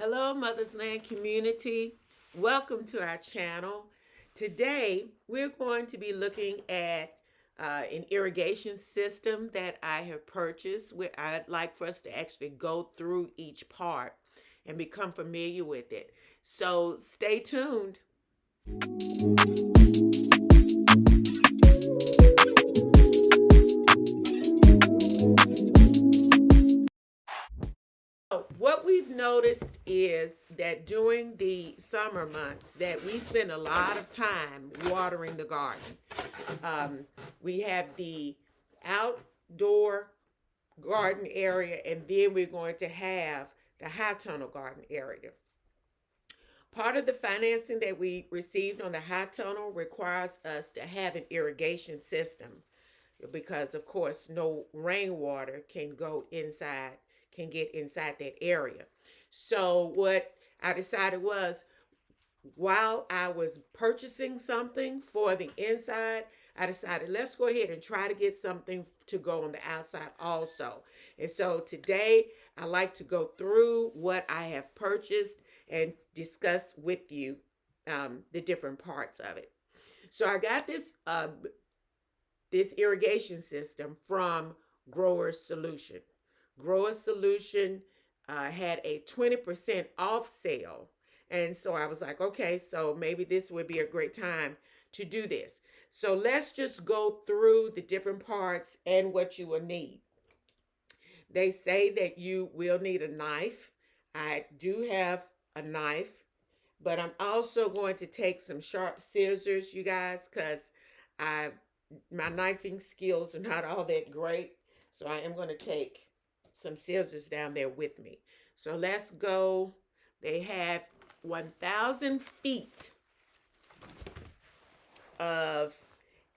Hello, Mother's Land community. Welcome to our channel. Today, we're going to be looking at an irrigation system that I have purchased. I'd like for us to actually go through each part and become familiar with it. So stay tuned. What we've noticed is that during the summer months that we spend a lot of time watering the garden. Um, we have the outdoor garden area, and then we're going to have the high tunnel garden area. Part of the financing that we received on the high tunnel requires us to have an irrigation system because, of course, no rainwater can get inside that area. So what I decided was, while I was purchasing something for the inside, I decided let's go ahead and try to get something to go on the outside also. And so today I like to go through what I have purchased and discuss with you the different parts of it. So I got this irrigation system from Growers Solution. Growers Solution had a 20% off sale. And so I was like, okay, so maybe this would be a great time to do this. So let's just go through the different parts and what you will need. They say that you will need a knife. I do have a knife, but I'm also going to take some sharp scissors, you guys, because I my knifing skills are not all that great. So I am going to take some scissors down there with me. So let's go. They have 1,000 feet of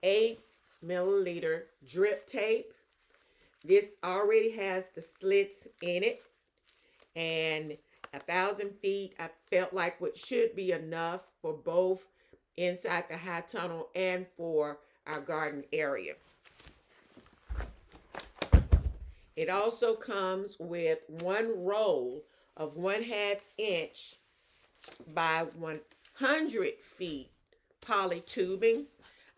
8 milliliter drip tape. This already has the slits in it, and 1,000 feet I felt like what should be enough for both inside the high tunnel and for our garden area. It also comes with one roll of 1/2 inch by 100 feet poly tubing.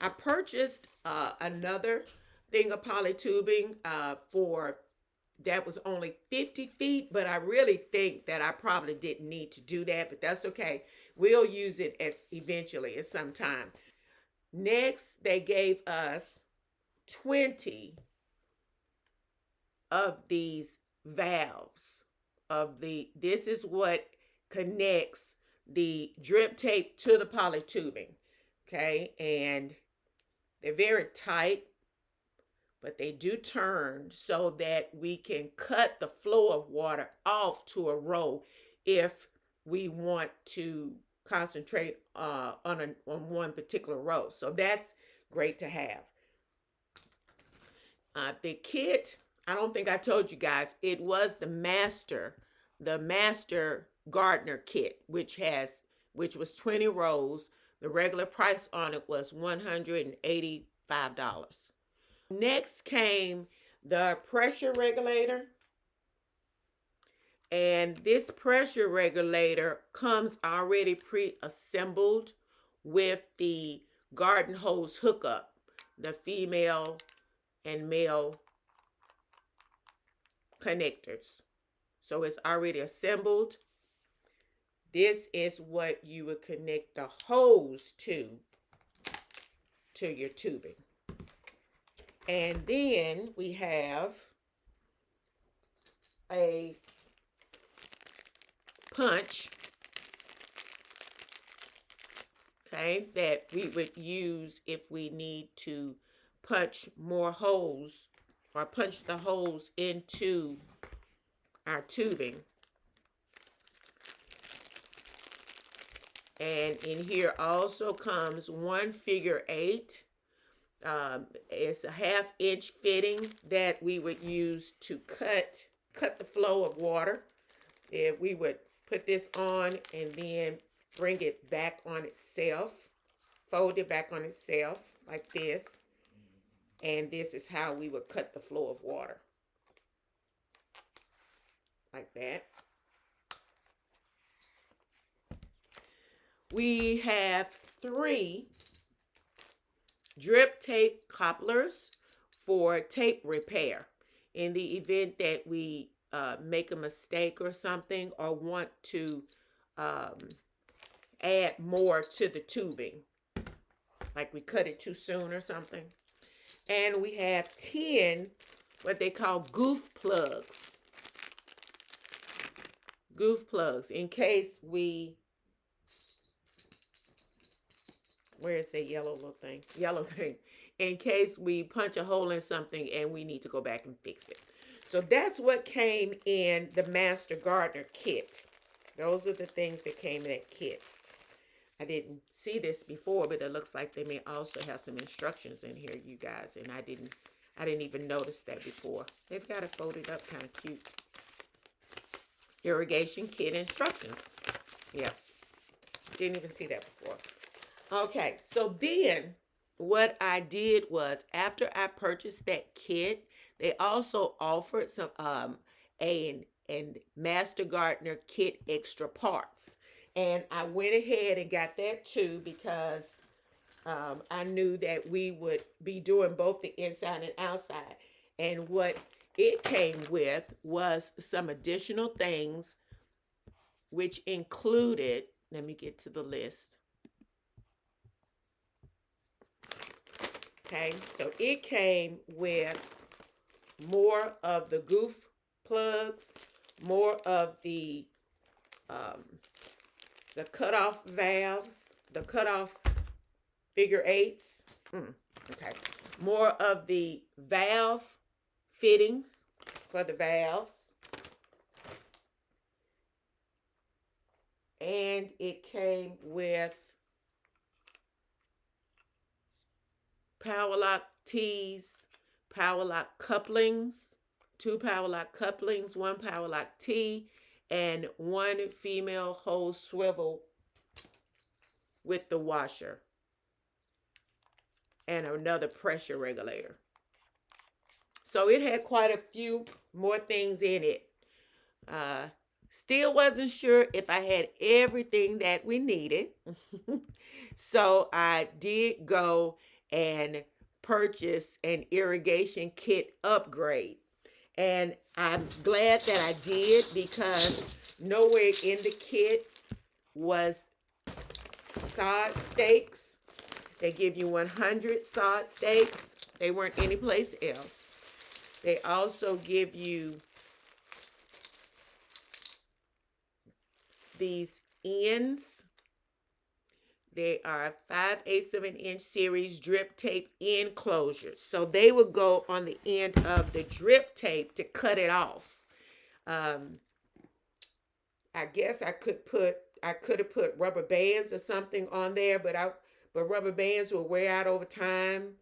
I purchased another thing of poly tubing for that was only 50 feet, but I really think that I probably didn't need to do that, but that's okay. We'll use it as eventually at some time. Next, they gave us 20 of these valves this is what connects the drip tape to the poly tubing. Okay, and they're very tight, but they do turn so that we can cut the flow of water off to a row if we want to concentrate on one particular row. So that's great to have. The kit, I don't think I told you guys, it was the master gardener kit, which was 20 rows. The regular price on it was $185. Next came the pressure regulator. And this pressure regulator comes already pre-assembled with the garden hose hookup, the female and male connectors. So it's already assembled. This is what you would connect the hose to your tubing. And then we have a punch, okay, that we would use if we need to punch more holes or punch the holes into our tubing. And in here also comes one figure 8. It's a 1/2 inch fitting that we would use to cut the flow of water. If we would put this on and then bring it back on itself, fold it back on itself like this. And this is how we would cut the flow of water. Like that. We have 3 drip tape couplers for tape repair in the event that we make a mistake or something, or want to add more to the tubing, like we cut it too soon or something. And we have 10 what they call goof plugs. Goof plugs in case we, where is that yellow little thing? Yellow thing. In case we punch a hole in something and we need to go back and fix it. So that's what came in the Master Gardener kit. Those are the things that came in that kit. I didn't see this before, but it looks like they may also have some instructions in here, you guys. And I didn't even notice that before. They've got it folded up kind of cute. Irrigation kit instructions. Yeah. Didn't even see that before. Okay, so then what I did was, after I purchased that kit, they also offered some a Master Gardener kit extra parts. And I went ahead and got that too, because I knew that we would be doing both the inside and outside. And what it came with was some additional things, which included, let me get to the list. Okay, so it came with more of the goof plugs, more of the cutoff valves, the cutoff figure 8s. Okay, more of the valve fittings for the valves. And it came with power lock T's, power lock couplings, 2 power lock couplings, 1 power lock T, and 1 female hose swivel with the washer, and another pressure regulator. So it had quite a few more things in it. Still wasn't sure if I had everything that we needed. So I did go and purchase an irrigation kit upgrade. And I'm glad that I did, because nowhere in the kit was sod stakes. They give you 100 sod stakes. They weren't anyplace else. They also give you these ends. They are 5/8 of an inch series drip tape end closures. So they would go on the end of the drip tape to cut it off. I guess I could have put rubber bands or something on there, but rubber bands will wear out over time.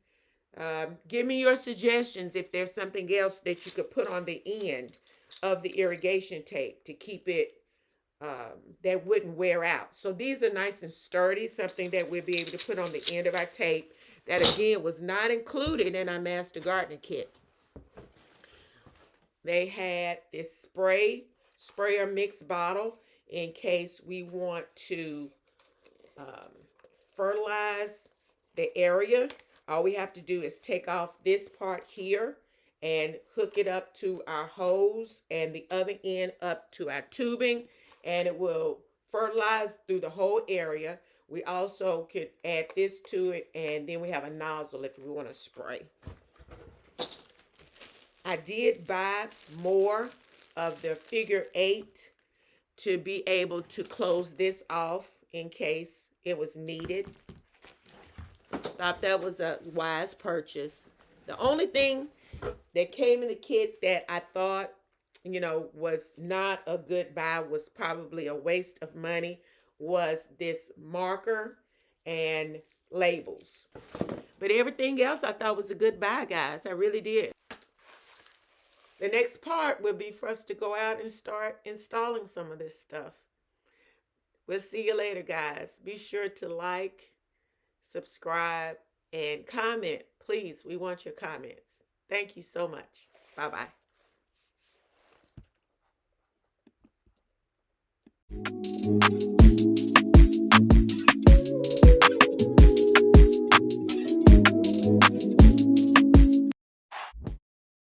Give me your suggestions if there's something else that you could put on the end of the irrigation tape to keep it that wouldn't wear out. So these are nice and sturdy, something that we'll be able to put on the end of our tape. That again was not included in our Master Gardener kit. They had this sprayer mix bottle in case we want to fertilize the area. All we have to do is take off this part here and hook it up to our hose, and the other end up to our tubing, and it will fertilize through the whole area. We also could add this to it, and then we have a nozzle if we want to spray. I did buy more of the figure 8 to be able to close this off in case it was needed. Thought that was a wise purchase. The only thing that came in the kit that I thought, was not a good buy, was probably a waste of money, was this marker and labels. But everything else I thought was a good buy, guys. I really did. The next part will be for us to go out and start installing some of this stuff. We'll see you later, guys. Be sure to like, subscribe, and comment. Please, we want your comments. Thank you so much. Bye-bye.